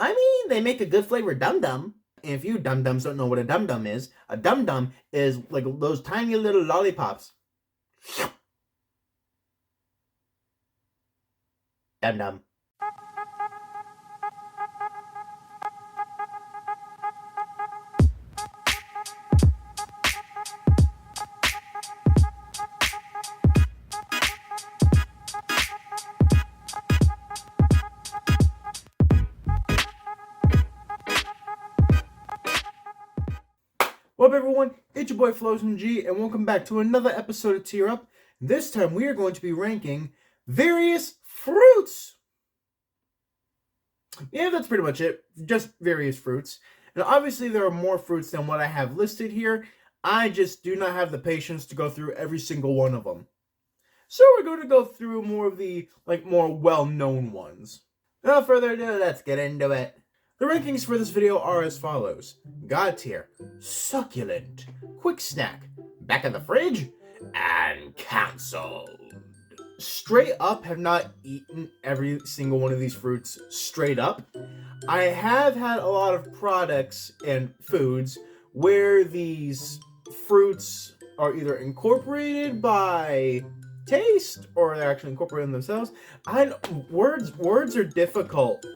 I mean, they make a good flavored dum-dum. And if you dum-dums don't know what a dum-dum is, a dum-dum is like those tiny little lollipops. Dum-dum. What up, everyone? It's your boy Floz and welcome back to another episode of Tear Up. This time we are going to be ranking various fruits. Yeah, that's pretty much it. Just various fruits. And obviously there are more fruits than what I have listed here. I just do not have the patience to go through every single one of them. So we're going to go through more of the, more well-known ones. Without further ado, let's get into it. The rankings for this video are as follows: God tier, succulent, quick snack, back of the fridge, and cancelled. Straight up, have not eaten every single one of these fruits straight up. I have had a lot of products and foods where these fruits are either incorporated by taste or they're actually incorporated themselves. Words are difficult.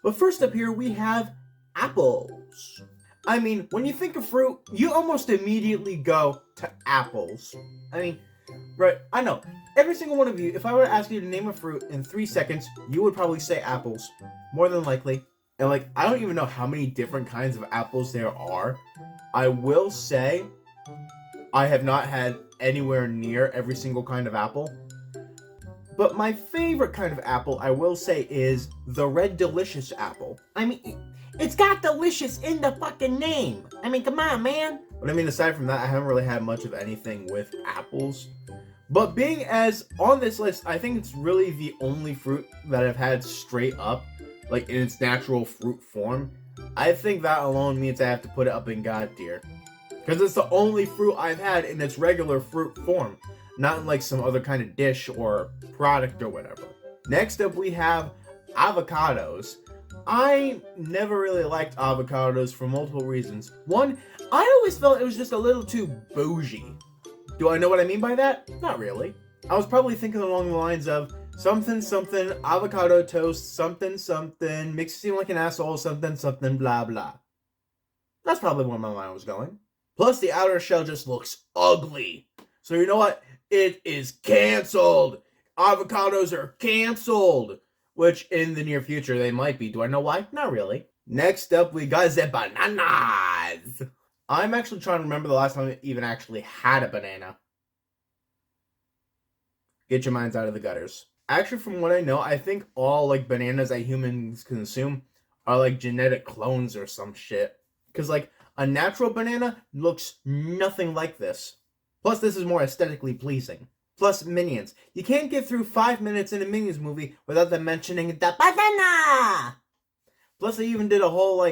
But first up here, we have apples. I mean, when you think of fruit, you almost immediately go to apples. I mean, right, I know. Every single one of you, if I were to ask you to name a fruit in 3 seconds, you would probably say apples. More than likely. And I don't even know how many different kinds of apples there are. I will say, I have not had anywhere near every single kind of apple. But my favorite kind of apple, I will say, is the Red Delicious apple. I mean, it's got delicious in the fucking name. I mean, come on, man. But I mean, aside from that, I haven't really had much of anything with apples. But being as on this list, I think it's really the only fruit that I've had straight up, in its natural fruit form. I think that alone means I have to put it up in God tier. Because it's the only fruit I've had in its regular fruit form. Not in some other kind of dish or product or whatever. Next up we have avocados. I never really liked avocados for multiple reasons. One, I always felt it was just a little too bougie. Do I know what I mean by that? Not really. I was probably thinking along the lines of something something, avocado toast, something something, makes you seem like an asshole, something something, blah blah. That's probably where my mind was going. Plus the outer shell just looks ugly. So you know what? It is canceled. Avocados are canceled. Which in the near future they might be. Do I know why? Not really. Next up we got the bananas. I'm actually trying to remember the last time I even actually had a banana. Get your minds out of the gutters. Actually, from what I know, I think all bananas that humans consume are genetic clones or some shit. Because a natural banana looks nothing like this. Plus, this is more aesthetically pleasing. Plus, Minions. You can't get through 5 minutes in a Minions movie without them mentioning the banana! Plus, they even did a whole,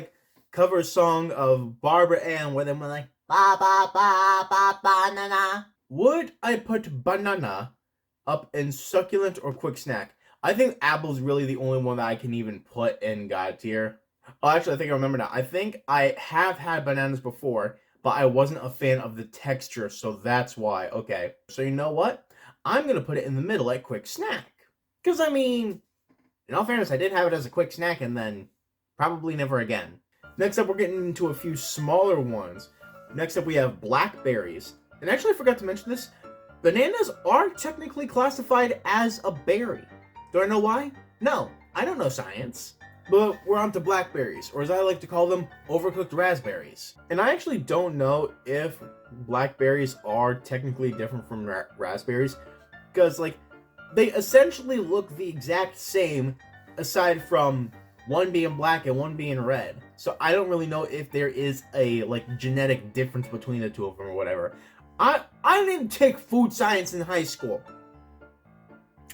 cover song of Barbara Ann where they went ba ba ba ba banana. Would I put banana up in succulent or quick snack? I think apple's really the only one that I can even put in God tier. Oh, actually, I think I remember now. I think I have had bananas before, but I wasn't a fan of the texture, so that's why. Okay, so you know what? I'm going to put it in the middle at quick snack. Because, I mean, in all fairness, I did have it as a quick snack and then probably never again. Next up, we're getting into a few smaller ones. Next up, we have blackberries. And actually, I forgot to mention this. Bananas are technically classified as a berry. Do I know why? No, I don't know science. But we're on to blackberries, or as I like to call them, overcooked raspberries. And I actually don't know if blackberries are technically different from raspberries, because they essentially look the exact same, aside from one being black and one being red. So I don't really know if there is a genetic difference between the two of them or whatever. I didn't take food science in high school.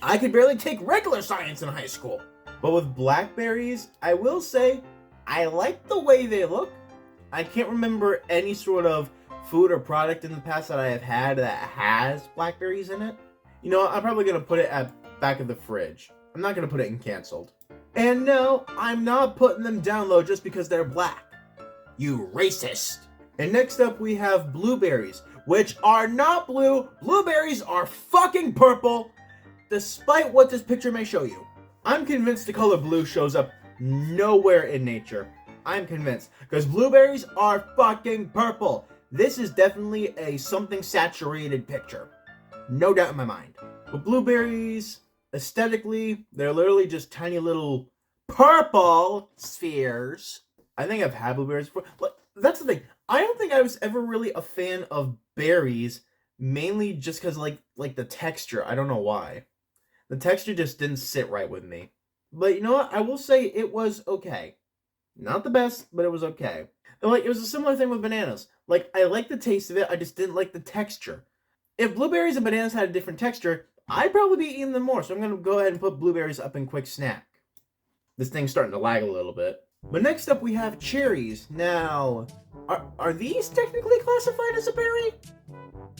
I could barely take regular science in high school. But with blackberries, I will say, I like the way they look. I can't remember any sort of food or product in the past that I have had that has blackberries in it. You know, I'm probably going to put it at back of the fridge. I'm not going to put it in canceled. And no, I'm not putting them down low just because they're black. You racist. And next up we have blueberries, which are not blue. Blueberries are fucking purple, despite what this picture may show you. I'm convinced the color blue shows up nowhere in nature. I'm convinced, because blueberries are fucking purple. This is definitely a something saturated picture. No doubt in my mind. But blueberries, aesthetically, they're literally just tiny little purple spheres. I think I've had blueberries before. But that's the thing. I don't think I was ever really a fan of berries, mainly just because like the texture. I don't know why. The texture just didn't sit right with me. But you know what? I will say it was okay. Not the best, but it was okay. And like, it was a similar thing with bananas. Like, I like the taste of it, I just didn't like the texture. If blueberries and bananas had a different texture, I'd probably be eating them more. So I'm going to go ahead and put blueberries up in quick snack. This thing's starting to lag a little bit. But next up we have cherries. Now, are these technically classified as a berry?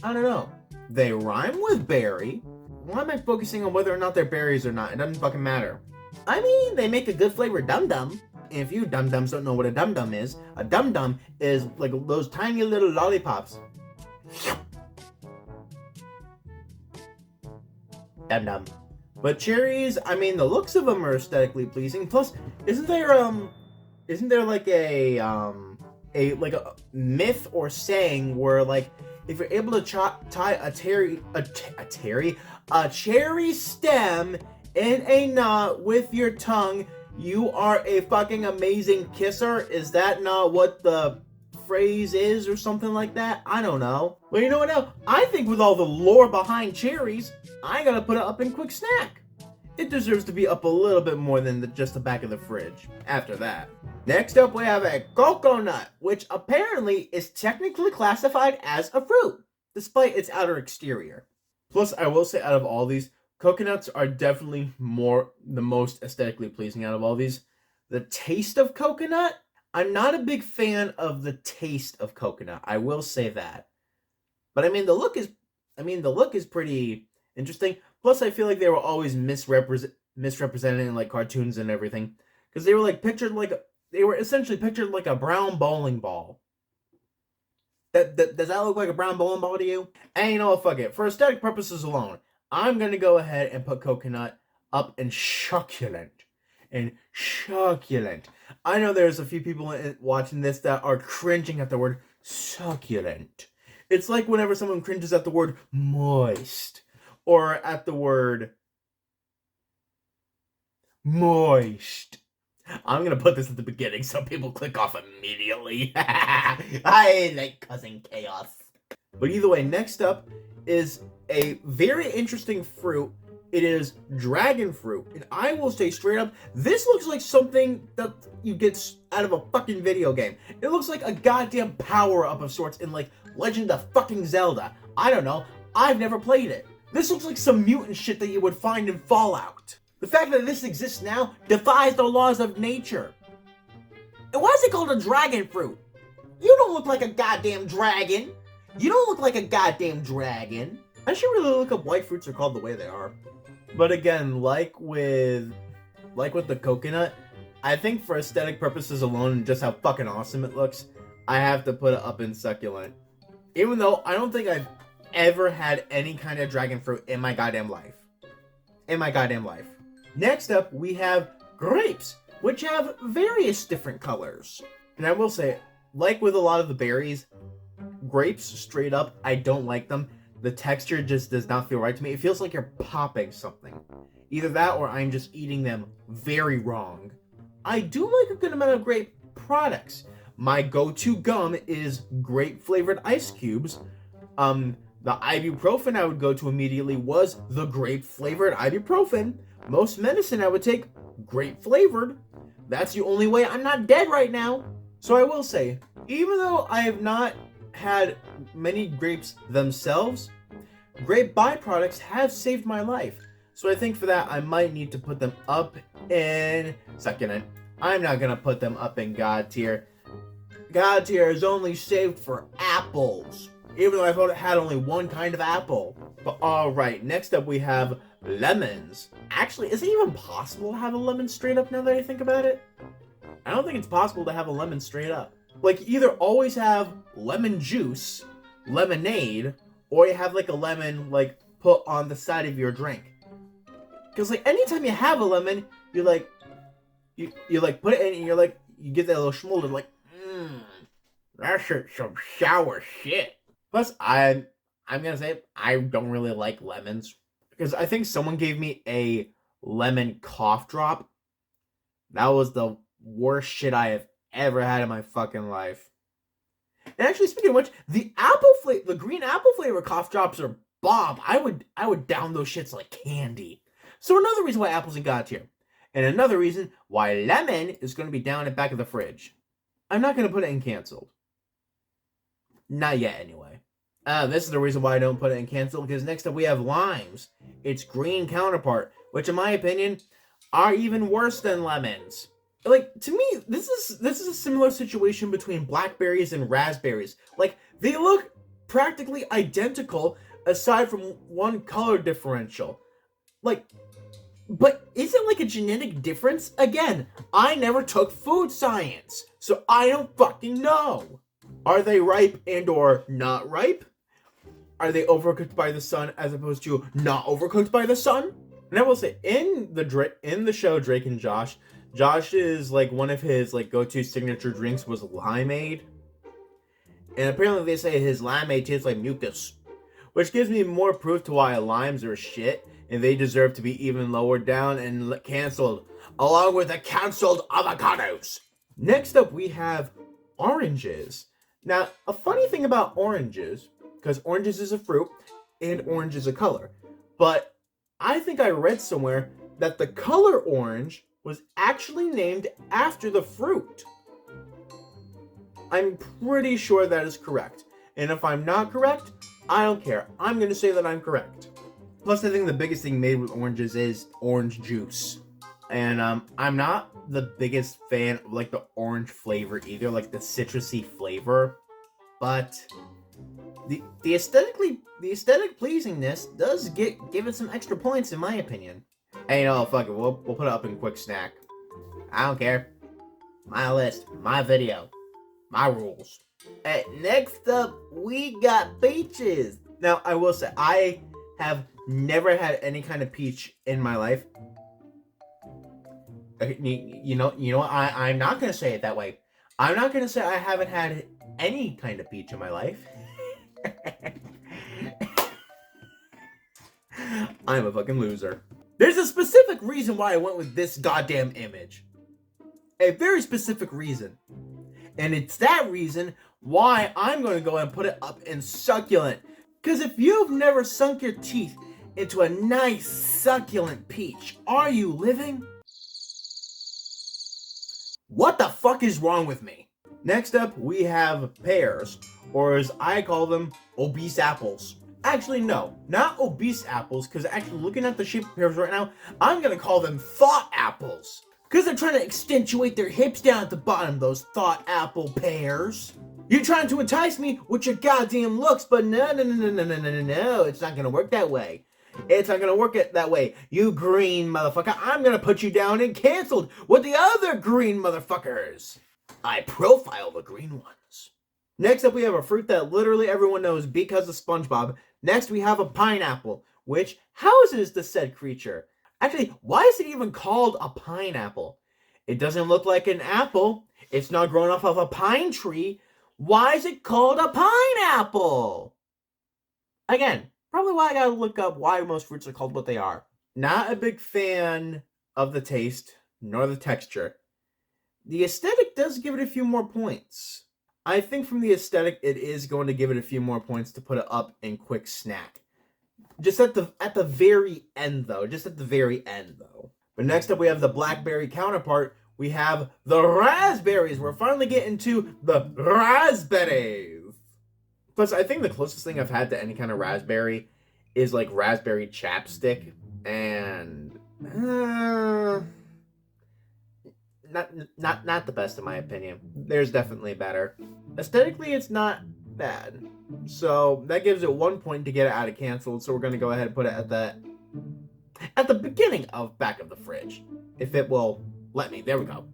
I don't know. They rhyme with berry. Why am I focusing on whether or not they're berries or not? It doesn't fucking matter. I mean, they make a good flavored dum-dum. If you dum-dums don't know what a dum-dum is is like those tiny little lollipops. Dum-dum. But cherries, I mean, the looks of them are aesthetically pleasing. Plus, isn't there like a myth or saying where like if you're able to tie a cherry stem in a knot with your tongue, you are a fucking amazing kisser? Is that not what the phrase is or something like that? I don't know. Well, you know what now? I think with all the lore behind cherries, I gotta put it up in quick snack. It deserves to be up a little bit more than just the back of the fridge. After that. Next up we have a coconut, which apparently is technically classified as a fruit, despite its outer exterior. Plus, I will say out of all these, coconuts are definitely the most aesthetically pleasing out of all these. The taste of coconut, I'm not a big fan of the taste of coconut. I will say that. But I mean, the look is pretty interesting. Plus, I feel like they were always misrepresented in like cartoons and everything, because they were essentially pictured like a brown bowling ball. Does that look like a brown bowling ball to you? And you know what? Fuck it. For aesthetic purposes alone, I'm going to go ahead and put coconut up in succulent. I know there's a few people watching this that are cringing at the word succulent. It's like whenever someone cringes at the word moist. Or at the word moist. I'm going to put this at the beginning so people click off immediately. I like causing chaos. But either way, next up is a very interesting fruit. It is dragon fruit. And I will say straight up, this looks like something that you get out of a fucking video game. It looks like a goddamn power-up of sorts in like Legend of fucking Zelda. I don't know. I've never played it. This looks like some mutant shit that you would find in Fallout. The fact that this exists now defies the laws of nature. And why is it called a dragon fruit? You don't look like a goddamn dragon. You don't look like a goddamn dragon. I should really look up why fruits are called the way they are. But again, like with the coconut, I think for aesthetic purposes alone and just how fucking awesome it looks, I have to put it up in succulent. Even though I don't think I've ever had any kind of dragon fruit in my goddamn life. Next up, we have grapes, which have various different colors. And I will say, like with a lot of the berries, grapes, straight up, I don't like them. The texture just does not feel right to me. It feels like you're popping something. Either that or I'm just eating them very wrong. I do like a good amount of grape products. My go-to gum is grape-flavored ice cubes. The ibuprofen I would go to immediately was the grape-flavored ibuprofen. Most medicine I would take grape-flavored. That's the only way I'm not dead right now. So I will say, even though I have not had many grapes themselves, grape byproducts have saved my life. So I think for that, I might need to put them up in succulent. I'm not going to put them up in God tier. God tier is only saved for apples. Even though I've had only one kind of apple. But alright, next up we have lemons. Actually, is it even possible to have a lemon straight up now that I think about it? I don't think it's possible to have a lemon straight up. Like, you either always have lemon juice, lemonade, or you have like a lemon like put on the side of your drink. Because like anytime you have a lemon, you like put it in and you're like, you get that little schmolder like, that shit's some sour shit. Plus, I'm gonna say I don't really like lemons because I think someone gave me a lemon cough drop. That was the worst shit I have ever had in my fucking life. And actually, speaking of which, the green apple flavor cough drops are bomb. I would down those shits like candy. So another reason why apples ain't got here. And another reason why lemon is going to be down at the back of the fridge. I'm not going to put it in canceled. Not yet, anyway. This is the reason why I don't put it in canceled, because next up we have limes. Its green counterpart, which in my opinion, are even worse than lemons. Like, to me, this is a similar situation between blackberries and raspberries. Like, they look practically identical, aside from one color differential. Like, but is it like a genetic difference? Again, I never took food science, so I don't fucking know. Are they ripe and or not ripe? Are they overcooked by the sun as opposed to not overcooked by the sun? And I will say, in the show Drake and Josh is like one of his like go-to signature drinks was limeade. And apparently they say his limeade tastes like mucus, which gives me more proof to why limes are shit and they deserve to be even lower down and canceled, along with the canceled avocados. Next up, we have oranges. Now, a funny thing about oranges, because oranges is a fruit and orange is a color, but I think I read somewhere that the color orange was actually named after the fruit. I'm pretty sure that is correct. And if I'm not correct, I don't care. I'm going to say that I'm correct. Plus, I think the biggest thing made with oranges is orange juice. And I'm not the biggest fan of like the orange flavor either, like the citrusy flavor. But the aesthetic pleasingness does give it some extra points in my opinion. Hey, fuck it, we'll put it up in quick snack. I don't care. My list, my video, my rules. Hey, next up, we got peaches. Now, I will say, I have never had any kind of peach in my life. You know what? I'm not gonna say it that way. I'm not gonna say I haven't had any kind of peach in my life. I'm a fucking loser. There's a specific reason why I went with this goddamn image. A very specific reason. And it's that reason why I'm going to go and put it up in succulent. Because if you've never sunk your teeth into a nice succulent peach, are you living? What the fuck is wrong with me? Next up, we have pears, or as I call them, obese apples. Actually, no, not obese apples, because actually looking at the shape of pears right now, I'm going to call them thought apples. Because they're trying to accentuate their hips down at the bottom, those thought apple pears. You're trying to entice me with your goddamn looks, but no, it's not going to work that way. It's not going to work that way. You green motherfucker, I'm going to put you down and canceled with the other green motherfuckers. I profile the green ones. Next up, we have a fruit that literally everyone knows because of SpongeBob. Next, we have a pineapple, which houses the said creature. Actually, why is it even called a pineapple? It doesn't look like an apple. It's not grown off of a pine tree. Why is it called a pineapple? Again, probably why I gotta look up why most fruits are called what they are. Not a big fan of the taste, nor the texture. The aesthetic does give it a few more points. I think from the aesthetic, it is going to give it a few more points to put it up in quick snack. Just at the very end, though. But next up, we have the blackberry counterpart. We have the raspberries. We're finally getting to the raspberries. Plus, I think the closest thing I've had to any kind of raspberry is like raspberry chapstick. And not the best in my opinion. There's definitely better. Aesthetically, it's not bad. So that gives it 1 point to get it out of canceled. So we're going to go ahead and put it at that at the beginning of back of the fridge. If it will let me. There we go.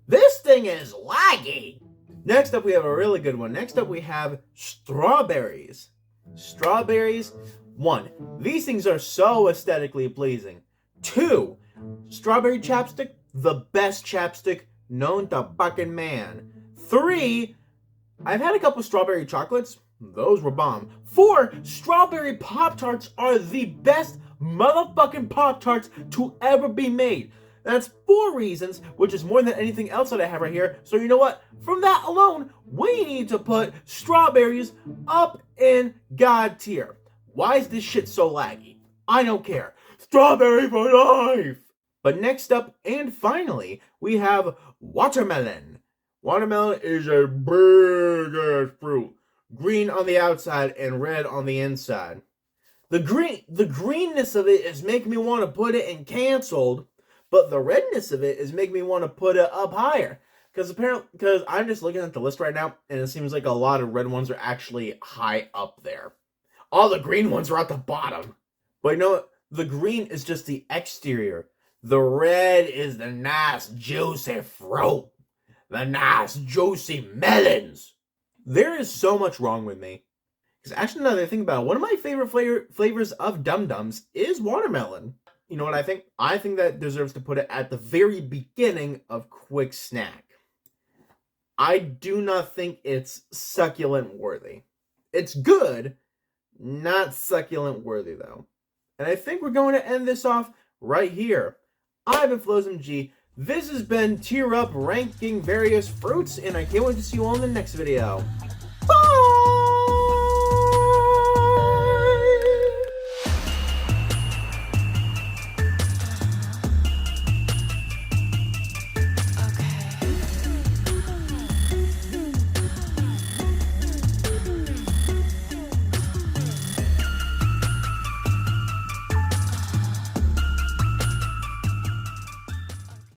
This thing is laggy. Next up, we have a really good one. Next up, we have strawberries. Strawberries. 1. These things are so aesthetically pleasing. 2. Strawberry chapstick, the best chapstick known to fucking man. 3. I've had a couple strawberry chocolates. Those were bomb. 4. Strawberry Pop-Tarts are the best motherfucking Pop-Tarts to ever be made. That's 4 reasons, which is more than anything else that I have right here. So you know what? From that alone, we need to put strawberries up in God tier. Why is this shit so laggy? I don't care. Strawberry for life! But next up, and finally, we have watermelon. Watermelon is a big-ass fruit. Green on the outside and red on the inside. The greenness of it is making me want to put it in canceled, but the redness of it is making me want to put it up higher. Because I'm just looking at the list right now, and it seems like a lot of red ones are actually high up there. All the green ones are at the bottom. But you know what? The green is just the exterior. The red is the nice, juicy fruit. The nice, juicy melons. There is so much wrong with me. Because actually, now that I think about it, one of my favorite flavors of Dum Dums is watermelon. You know what I think? I think that deserves to put it at the very beginning of Quick Snack. I do not think it's succulent worthy. It's good, not succulent worthy though. And I think we're going to end this off right here. I've been Floz MG. This has been Tier Up ranking various fruits, and I can't wait to see you all in the next video.